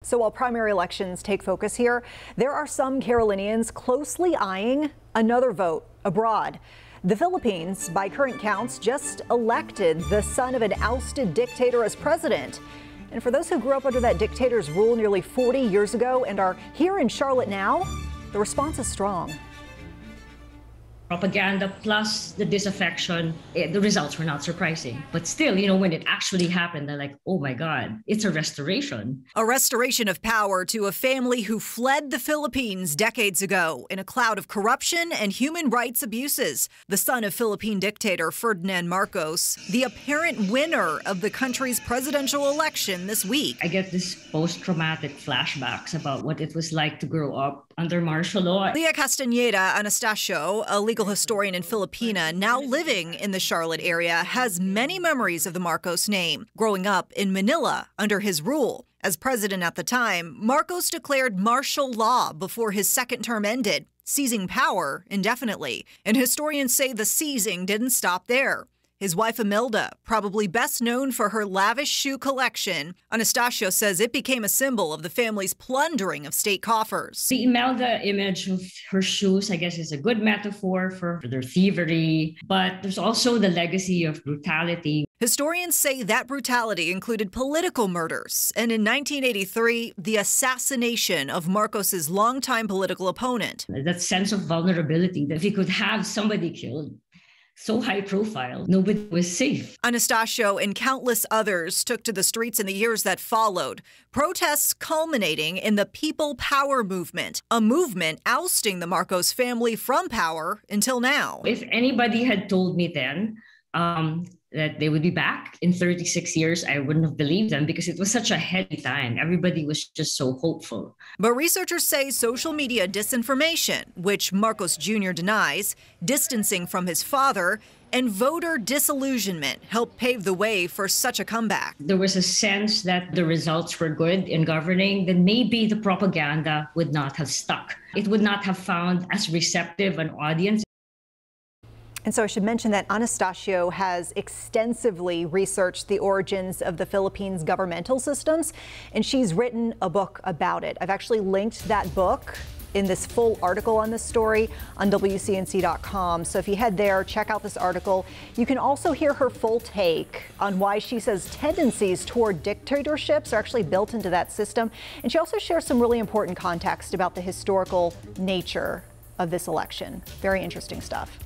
So while primary elections take focus here, there are some Carolinians closely eyeing another vote abroad. The Philippines, by current counts, just elected the son of an ousted dictator as president. And for those who grew up under that dictator's rule nearly 40 years ago and are here in Charlotte now, the response is strong. Propaganda plus the disaffection, the results were not surprising. But still, when it actually happened, they're like, oh my God, it's a restoration. A restoration of power to a family who fled the Philippines decades ago in a cloud of corruption and human rights abuses. The son of Philippine dictator Ferdinand Marcos, the apparent winner of the country's presidential election this week. I get this post-traumatic flashbacks about what it was like to grow up under martial law. Leia Castañeda Anastacio, a legal historian in Filipina, now living in the Charlotte area, has many memories of the Marcos name, growing up in Manila under his rule. As president at the time, Marcos declared martial law before his second term ended, seizing power indefinitely. And historians say the seizing didn't stop there. His wife Imelda, probably best known for her lavish shoe collection, Anastacio says it became a symbol of the family's plundering of state coffers. The Imelda image of her shoes, I guess, is a good metaphor for their thievery, but there's also the legacy of brutality. Historians say that brutality included political murders, and in 1983, the assassination of Marcos's longtime political opponent. That sense of vulnerability, that if he could have somebody killed, so high profile, nobody was safe. Anastacio and countless others took to the streets in the years that followed, protests culminating in the People Power movement, a movement ousting the Marcos family from power until now. If anybody had told me then that they would be back in 36 years, I wouldn't have believed them because it was such a heady time. Everybody was just so hopeful. But researchers say social media disinformation, which Marcos Jr. denies, distancing from his father, and voter disillusionment helped pave the way for such a comeback. There was a sense that the results were good in governing, then maybe the propaganda would not have stuck. It would not have found as receptive an audience. And so I should mention that Anastacio has extensively researched the origins of the Philippines' governmental systems, and she's written a book about it. I've actually linked that book in this full article on this story on WCNC.com. So if you head there, check out this article. You can also hear her full take on why she says tendencies toward dictatorships are actually built into that system. And she also shares some really important context about the historical nature of this election. Very interesting stuff.